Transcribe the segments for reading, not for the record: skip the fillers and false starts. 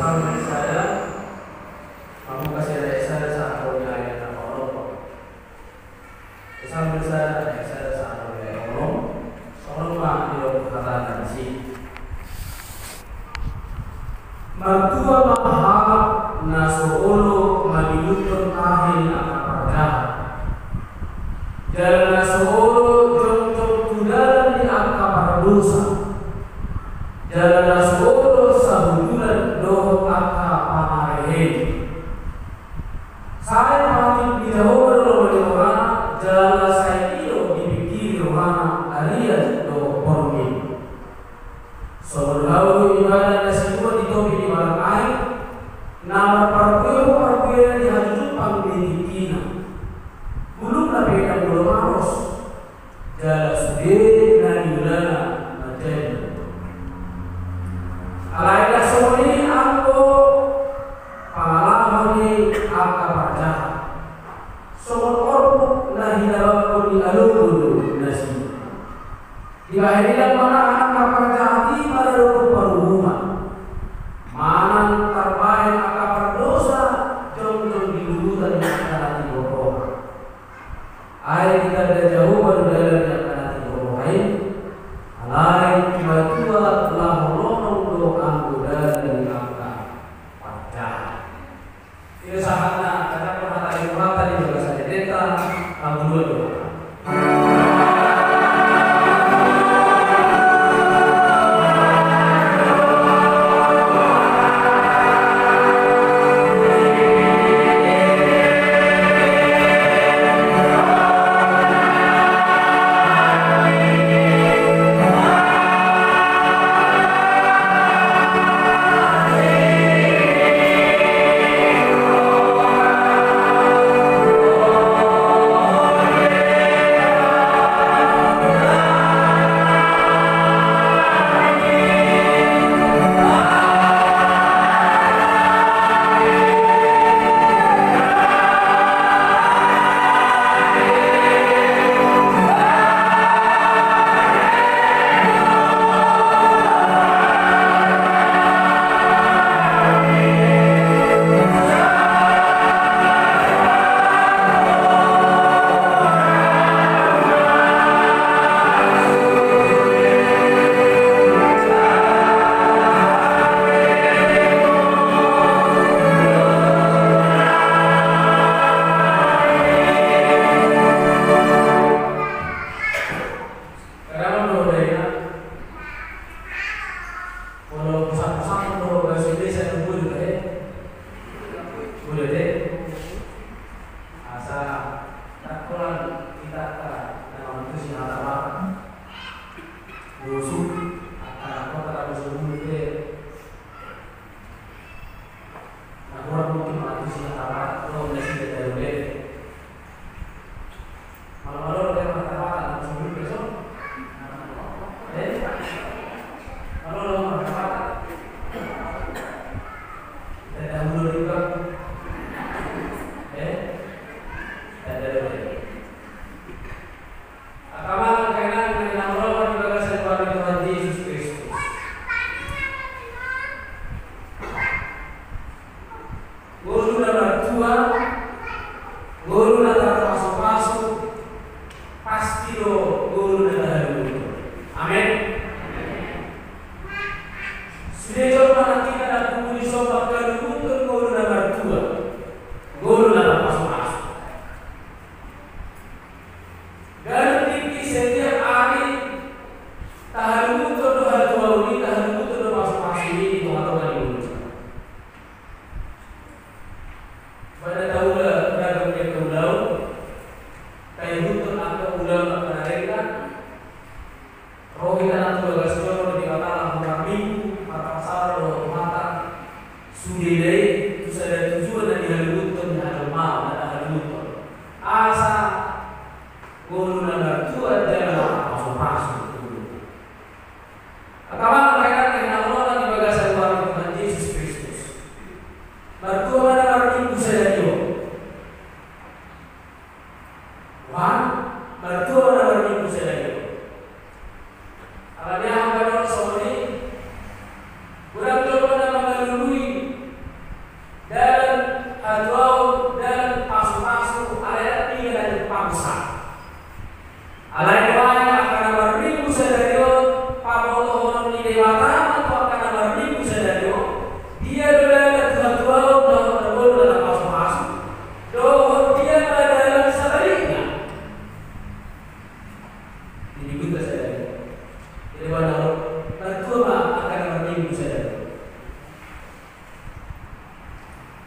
bersama saya kamu kasih saya saat kau ayat Allah. Bersama saya saat kau ayat Allah. Soalnya mak kata sih. Mertua mahal nasuulu mabiyutun ahil akapardah. Jalan nasuulu jom tudalan di akapardosa. Jalan nasuulu sahudulan doh akaparehe. Saya mati bidahulu oleh orang jalan saya iyo dipikir orang alias doh pormi. Soalnya ibadah nasi dua ditopi di malam air. Nama perbuatan di hajut panggilikina. Belum tapi yang belum harus. Jalan sendiri nadiulana materi. Alailah semua ini aku pengalaman ini angka percaya. Semua korpuk nahidawa di alur nasi. Di akhirnya mana angka percaya pada rumah. Mana terbaik angka berdosa jom dulu dan akan diborong. Ayat kita ada jauh dari yang akan diborong. Alai kibatua telah menolong doa anggota dari angka pada. Itu sahabatnya karena perhatian mata di bahasa deta dua doa. Kurang coba mengalului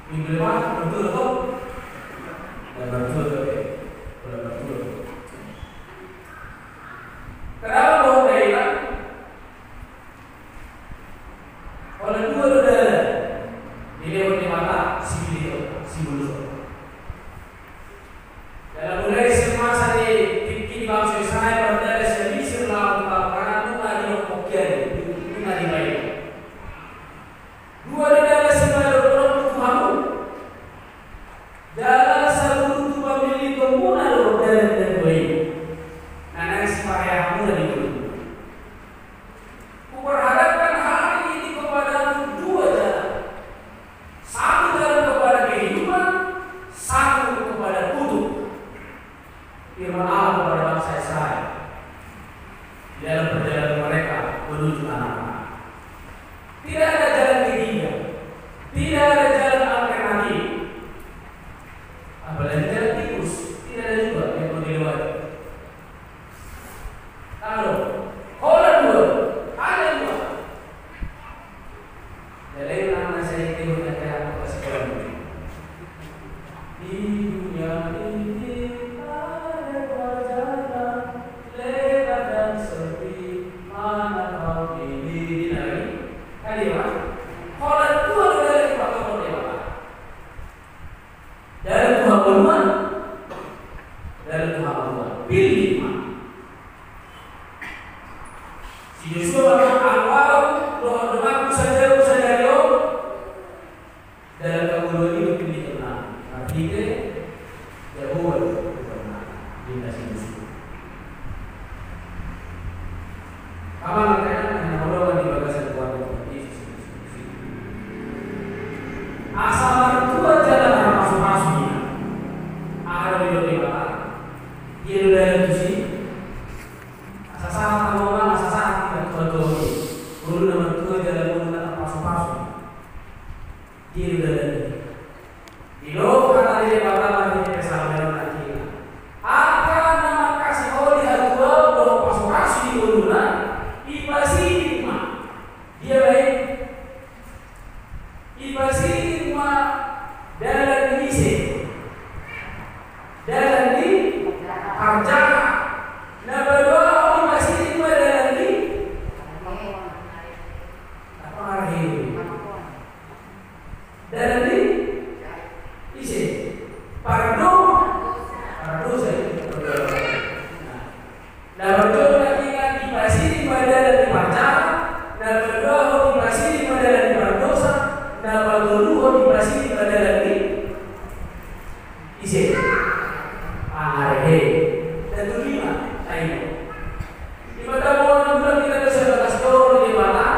Minggu depan betul kok? Betul. Kenapa mau kailan? Oleh dua saudara dilewat di mata si bulu. Dalam mulai semasa di bangsa Israel pada segi selalu karena bunga di Okian, bunga di baik. Dua saudara semua Tuhanmu. Dalam seluruh pemilik komunal dan baik. Anak supaya kamu dan itu. Kuperhadapkan hari ini kepada dua jalan. Satu jalan kepada kehidupan, satu kepada kutuk. Firman Allah kepada bangsa Israel di dalam perjalanan mereka menuju anak-anak. Tidak ada jalan ketiga, tidak ada jalan alternatif. Apalagi jalan tikus, tidak ada juga yang mau dilewati. Kalau dua, ada dua. Jadi nama saya itu ada apa sekarang? Di dunia ini ada dua jalan, lebar dan sepi, mana kau pilih? Kali ya, kalau dua dari faktor dewa, dari Tuhan Tuhan, dari Tuhan Tuhan, pilih mana? Si Yosua berkata, "Doa doaku saja Dario, dalam kabul ini pilih tenang." Artinya, jauh tenang di nasi Yosua. Kapan kena orang di bagasan keluarga Yesus. Asal dua jalan masuk-masuknya, ada di dalam mata. Dia dalam tusi. Asal ngomong asal tidak betul. Guru nama dua jalan menggunakan masuk-masuk. Dia dalam. Di luar kata dia pertama dia kesalahan lagi. Akan nama kasih oli hadua bahwa masuk-masuk di uluran. Ibasi rumah dia baik. Ibasi rumah dalam isi dalam di kerja. Nah berdoa ibasi rumah dalam di apa hari dalam di isi pardo saya berdoa. Nah berdoa lagi kan ibasi rumah dalam di kerja. Nah berdoa ibasi rumah dalam di berdosa. Nah berdoa ibasi rumah dalam di isi hari. Dan itu lima, ayo. Di pada mohon bulan kita ada 11 tahun di mana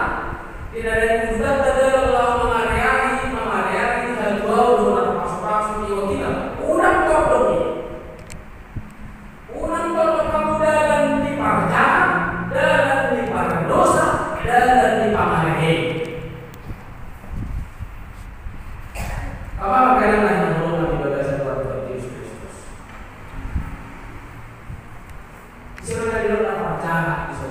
tidak ada yang mudah terdapat Allah mengariari dan dua orang masuk-masuk di kita. Unang tolong kamu dalam di parjaan, dalam di pardosa, dalam di pamariari. Apa makanya yang belum di bagasan keluarga Yesus Kristus? Siapa yang dalam parjaan itu?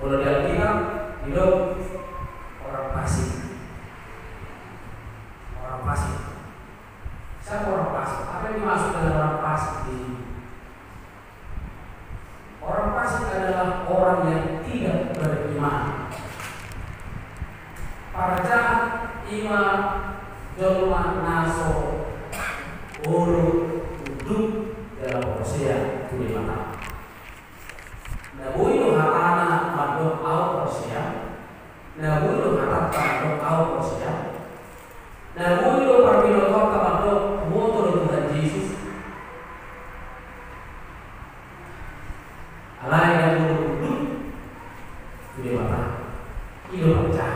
Kalau dia bilang hidup orang pasif. Siapa orang pasif? Apa yang dimaksud dengan orang pasif di sini? Orang pasif adalah orang yang tidak beriman. Parjaan iman jolma naso urut duduk dalam Hosea 5. Nabuilu hatana mandok au Hosea. Nabuilu hatata mandok au Hosea. Nabuilu parpilo kota mandok motor Tuhan Yesus. Alai dan duduk di mata. Hidup pecah.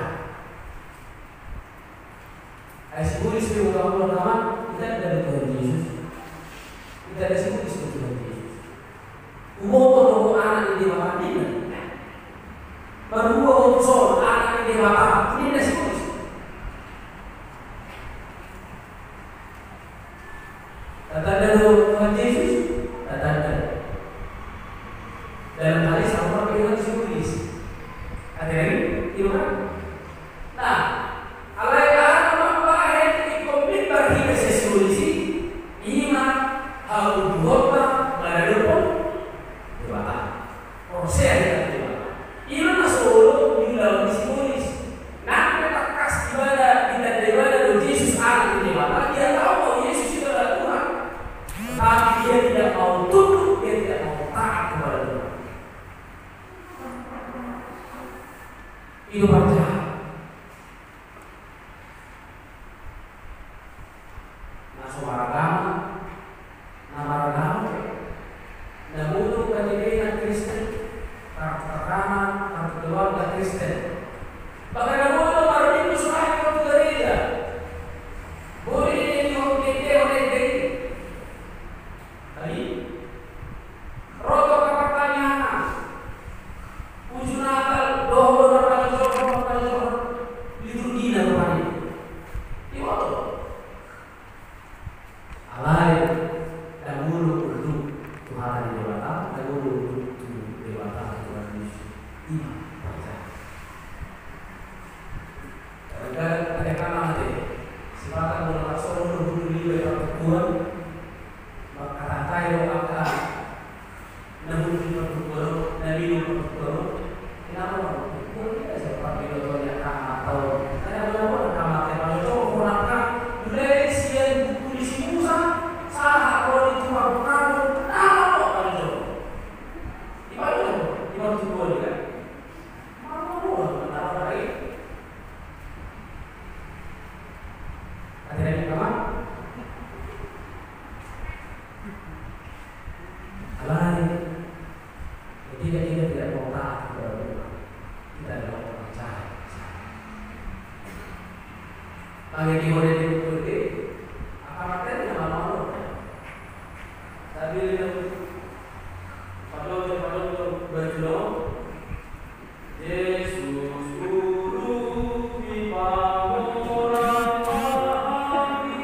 Sebut istilah utama kita dari Tuhan Yesus. Kita ada sebut istilah Tuhan Yesus. Umur anak ini makan ini. Berdua unsur anak ini makan ini sebut. Tanda Tuhan Yesus, tanda. Dalam hal ini sama Tuhan sebut. Ada lagi, iya kan? Nah, Allah karena nanti silakan menolak solo dulu di pertukuan maka rantai maka namun di pertukuan nabi di pertukuan kenapa pertukuan tidak seperti contohnya atau ada beberapa kamar yang kalau menggunakan mulai siang buku di Musa salah kalau itu melakukan kenapa kalau di mana di pertukuan kan hati-hati kawan. Alai, kita tidak mau taat kepada Tuhan. Kita adalah orang jahat. Bagi di mana di akan ada yang malu. Tapi pada berjuang Yesus urut di bangunan kami.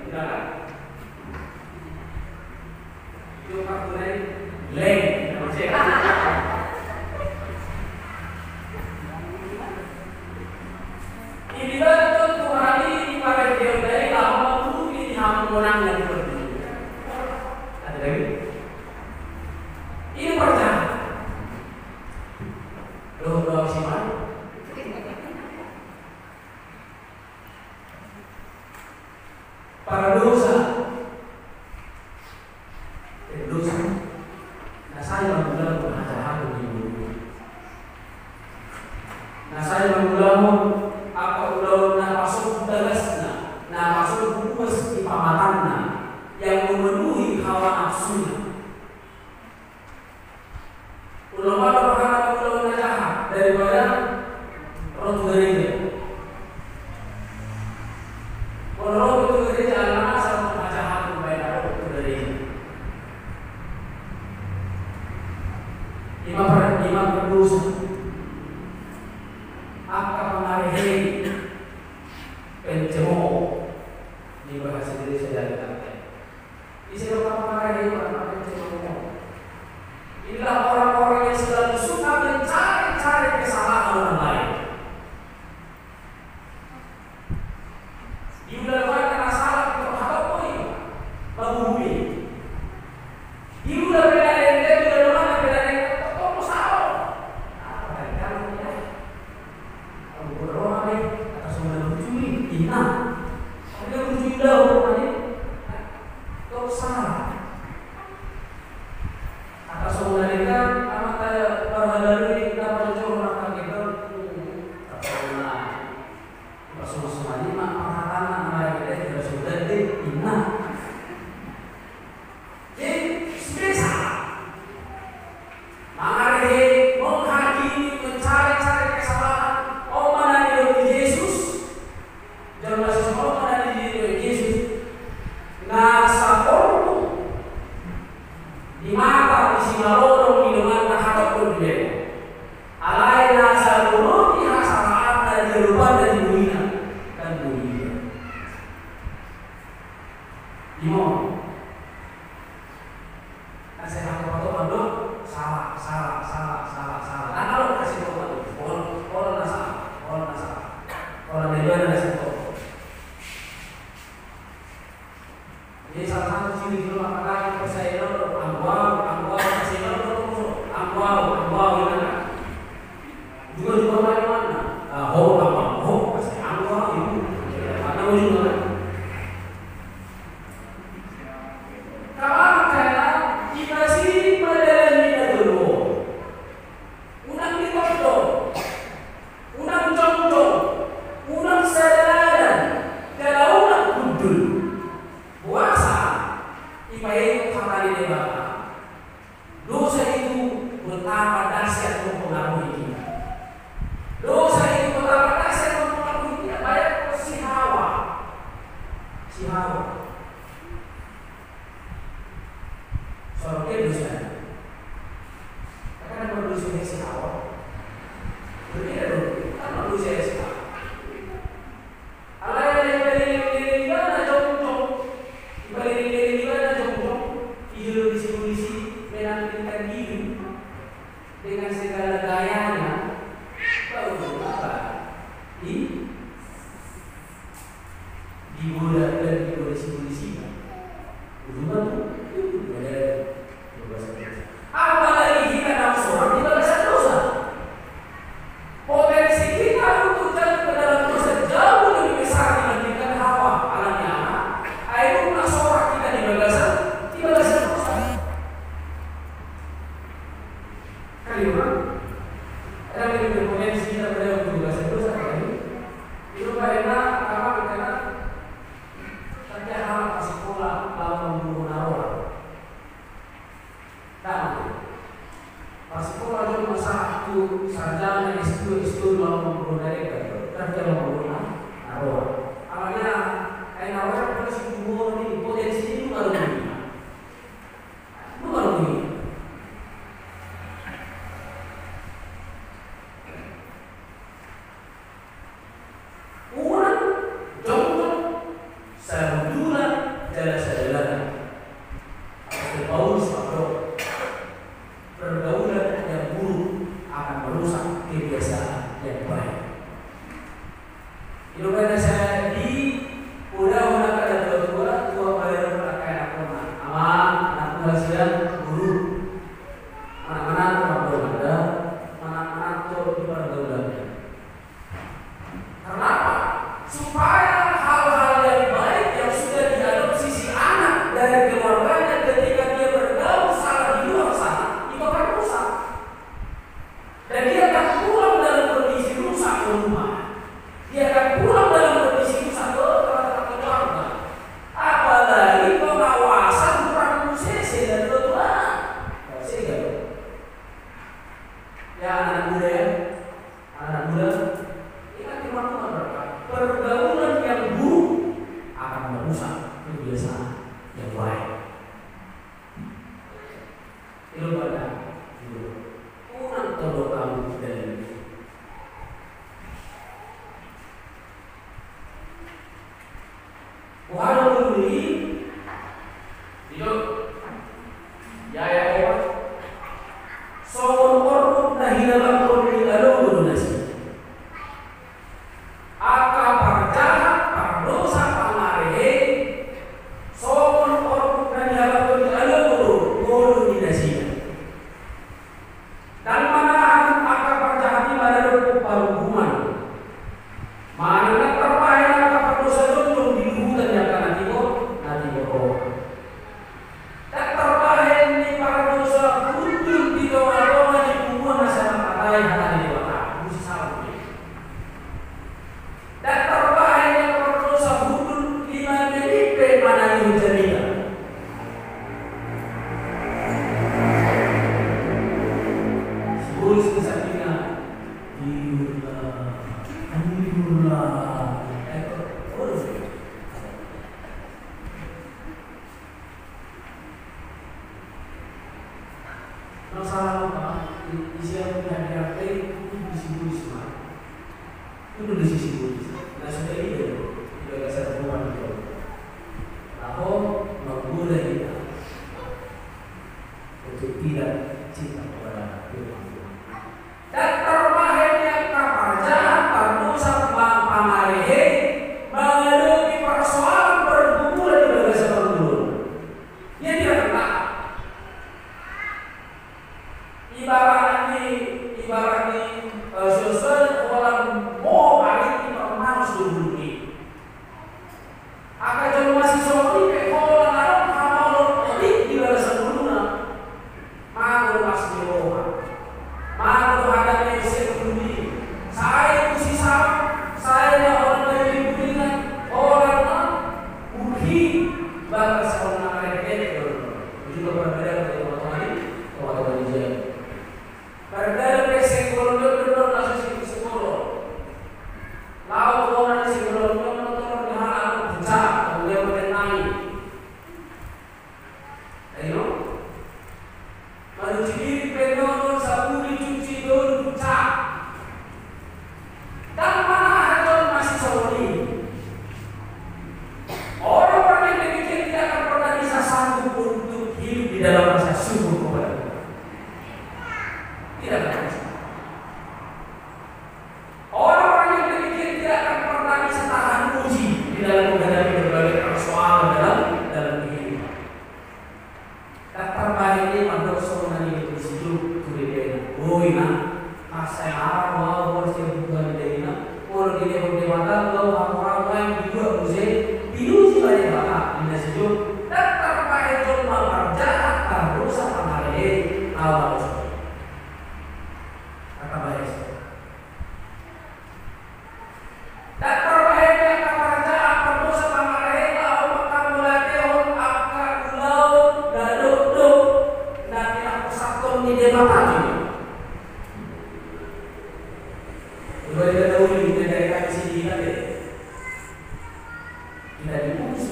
Tidak. Itu kartu lain. Ini betul Tuhan ini pada dia dari lama dulu ini menang dan berdiri. Ada lagi? Ini percaya. Doa siapa? Para dosa. Dosa. Nah saya mengulang pengajaran ini. Nah saya mengulang apa ulang masuk dalasna, masuk bukus di pamatanna yang memenuhi hawa nafsunya. Ulama berkata jahat daripada rotu gereja. Kalau rotu gereja adalah asal jahat daripada rotu gereja. Imam berdosa. Akan mengakhiri pencemooh di bahasa Indonesia dari kata. Istilah mengakhiri apa pencemooh? Inilah orang-orang yang selalu suka mencari kesalahan orang lain. Diulang karena salah untuk apa pun menghubungi. Diulang beda dengan dia mana beda dengan toko salah. Apa yang ya? Kamu berdoa nih atas semua mencuri, ina. Ada mencuri dah ini. Kau salah. Atas semua mereka amat berhadari kita mencoba melakukan itu. Semua ini mak perhatian mereka kita sudah ina. Jadi biasa. Mengakhiri, menghakimi, mencari kesalahan. Oh mana di Yesus? Jangan masih oh mana di Yesus? Nasa korbu di mata di sinarorong minuman terhadap dunia. Alai nasa korbu di hasanah dan diruban dan dibuina dan dunia. Dimana? Kasih tahu kalau salah. Nah kalau kasih tahu kalau nasa, kalau dia nasa tahu. Jadi salah satu ciri itu apakah percaya angwau kasih tahu angwau ini juga mana? Ho kasih angwau itu ada juga. Kawan karena kita sih menjalani dulu. Unang ditondo, unang contoh, unang saya doa. Awalnya kayak orang kalau si tumor ini potensi ini baru begini.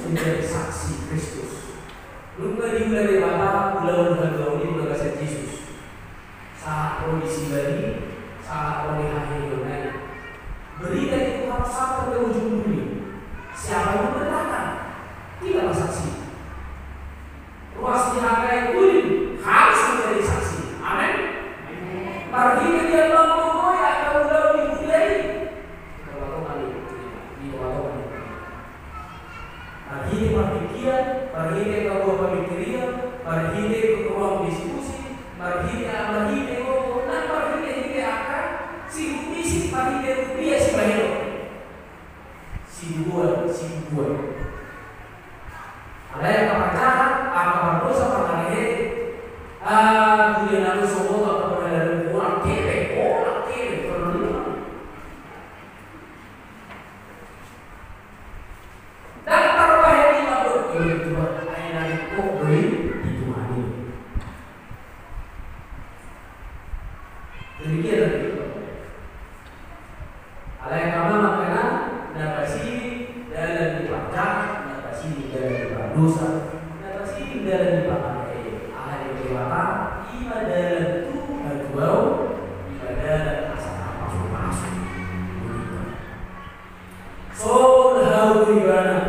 menjadi saksi Kristus. Lupa juga dari mata bulan ini bulan kasih Yesus. Saat kondisi bari, saat oleh hari dunia. Berita itu harus sampai ke ujung dunia. Siapa yang berkata tidak saksi. Ruas dihargai pun harus menjadi saksi. Amin. Pergi ke dia mampu ya atau udah dibudiai. Kalau kali di bawah kali. Pergi ke pemikiran, pergi ke ruang pemikiran, pergi ke ruang diskusi, pergi ke dan pergi ke akan si misi pergi ke rupiah si banyak. Si buat. Ada yang kepercayaan, apa dosa pengalih, kemudian lalu semua atau dari orang kere, dan taruhlah yang lima itu ayat dari kok beri itu hari. Demikian. Ada yang kamu makanan, nabasi dalam dibaca, nabasi dalam dosa, nabasi dalam dibaca. Ahli dewata, ibadah itu berjual, ibadah asal masuk. So how ibadah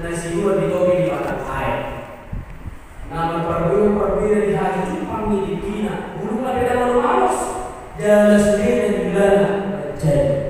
nasi dua ditopi di batas air. Nama perbedaan di hari Jepang di China, burung ada dalam malas, jalan sendiri dan gilana jadi.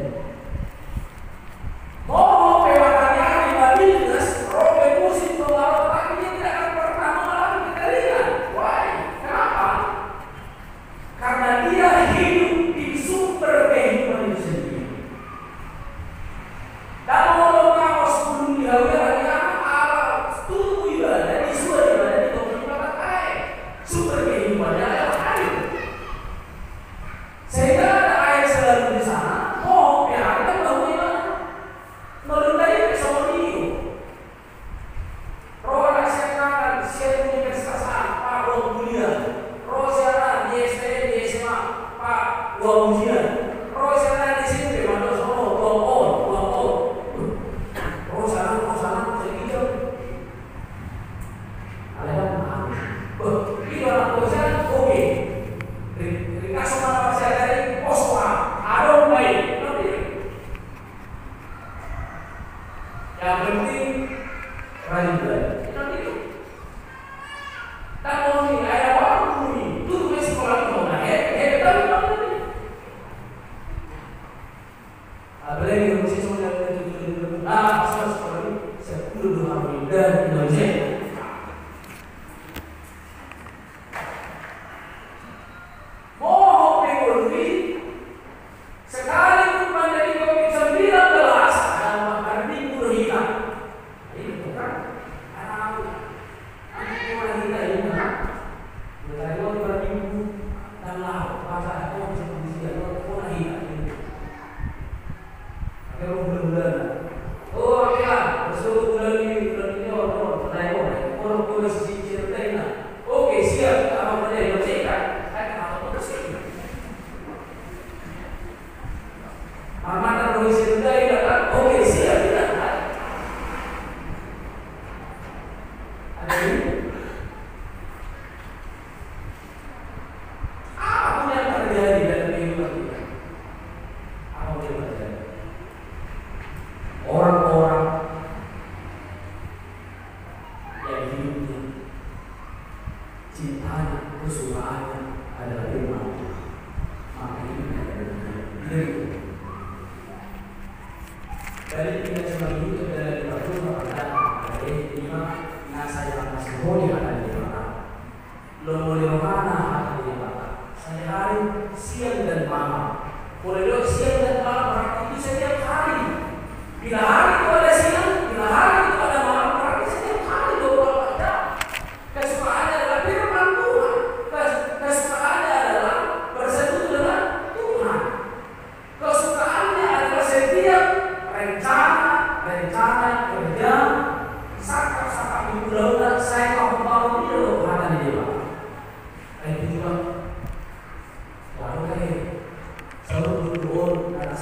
Selalu berdoa karena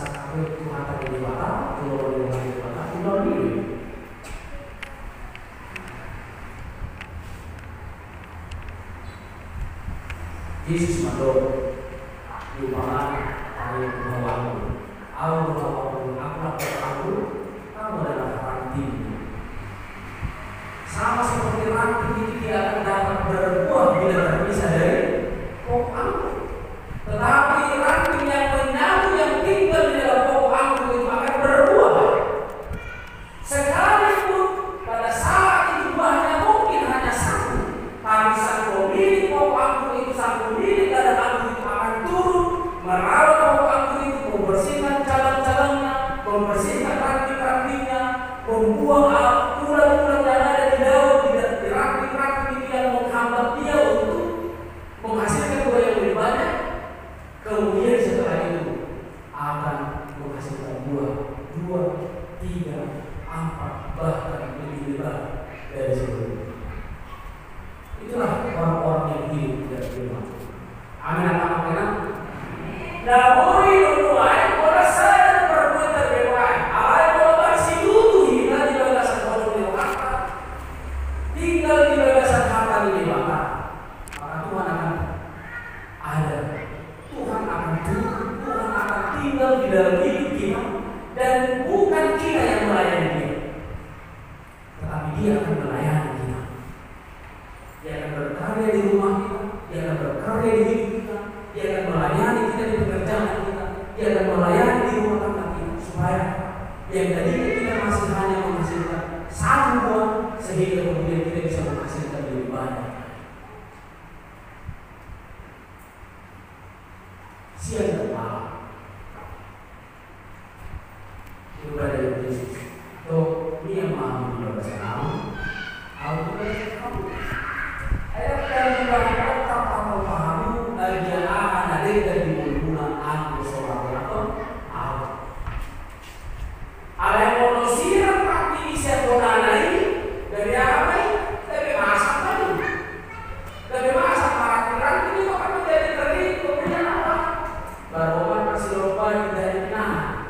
Yesus madon diumpamakan ayat bahwa aku lapor aku, kamu adalah ranting. Sama seperti ranting itu tidak akan dapat berbuah bila terpisah dari pokok anggur. Tetapi ranting yang menyatu yang tinggal di dalam pokok anggur itu akan berbuah. Sekalipun pada saat itu buahnya mungkin hanya satu, tapi sang pemilik pokok anggur itu, sang pemilik ladang anggur itu akan turun merawat pokok anggur itu, membersihkan cabang-cabangnya, membersihkan ranting-rantingnya, membuang ulat-ulat yang ada di daun, di ranting-ranting itu yang menghambat dia untuk menghasilkan buah yang lebih banyak. Kemudian setelah itu akan menghasilkan buah 2, 3, 4, bahkan lebih lebar dari sebelumnya. Itulah orang-orang yang hidup dari firman. Amin. Apa-apa? Namun itu boleh saya berbuat terbaik. Apa boleh bersih dulu hingga di bagasan kolom di harta, tinggal di bagasan harta di bawah. Maka Tuhan akan ada. Tuhan akan turun. Tuhan akan tinggal di dalam hidup kita, dan bukan kita yang melayani Dia, tetapi Dia akan melayani kita. Dia akan berkarya di rumah kita, Dia akan berkarya di hidup kita, Dia akan melayani kita di pekerjaan kita, Dia akan melayani di rumah tangga kita, supaya yang tadinya kita masih hanya menghasilkan satu buah, sehingga kemudian kita bisa menghasilkan lebih banyak. Siang dan malam ibadah Yesus. Toh Dia maha memberkati aku kamu. Ayat yang dibacakan tanpa paham dia akan ada dari hubungan aku seorang atau aku. Ada yang manusia tapi bisa konanai dari apa? Dari masa tadi. Dari masa parakiran ini akan menjadi kering kemudian apa? Baroman kasih lupa dari nah.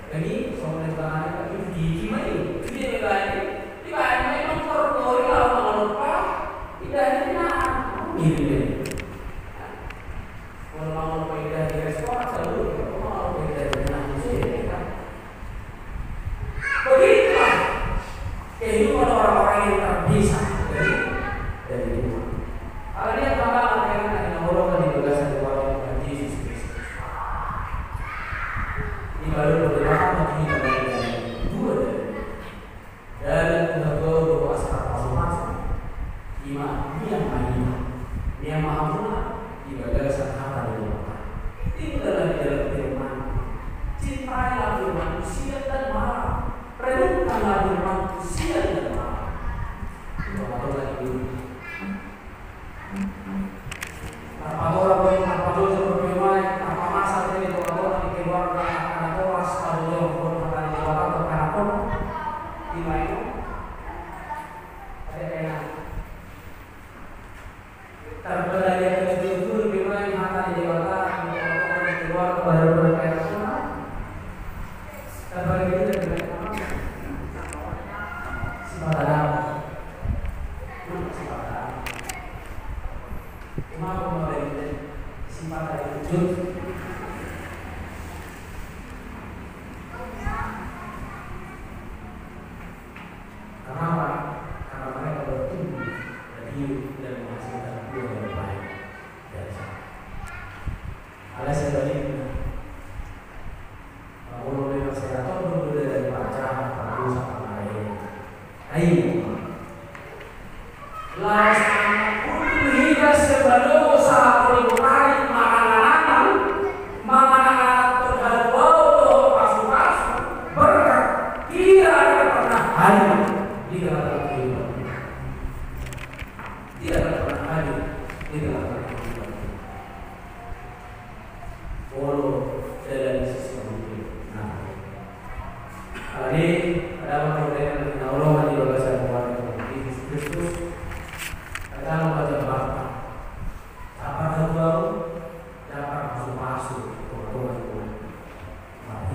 Jadi soalnya tangannya itu gimana? Dia lagi, dia memang tergori lama lupa, tidak ada ini. Kalau mau lupa tidak di restoran selalu, kalau mau lupa tidak di nasi, kan? Begitulah kehidupan orang-orang yang terpisah dari Tuhan. Kalau dia tambah dengan orang di bagasan Tuhan Yesus Kristus. Ini baru beberapa kita dari dua dan doa secara masing-masing. Dia maha murah di bagasan harta dan harta. Tinggallah di dalam firman. Cintailah firman siang dan malam. Renungkanlah firman siang dan malam. Doa lagi. Apa orang seperti apa masa ini orang di keluarga anak orang pada yang berkata di bawah terkadang di mana ada enak terbelanya kejujuran bagaimana harta di bawah orang di keluarga baru berkata terbagi itu dengan sifat adam cuma kemudian sifat dari wujud. Kenapa? Karena mereka bertumbuh dan hidup dan menghasilkan buah yang baik dari sana. Alias sebaliknya, kalau boleh saya tahu dulu dari pacaran, pada sama lain. Ayo, laras anak pun hingga sebelum saat menikmati makanan terhadap pasu-pasu berkat tidak ada pernah hadir di dalam kehidupan. Tidak ada pernah hadir di dalam kehidupan. Walau dalam sistem hidup. Nah, kali adalah modern Allah di bagasan Tuhan Yesus Kristus. Kita membaca Bapa. Apa baru dapat masuk Tuhan.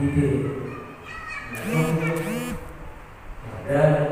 Ide, dan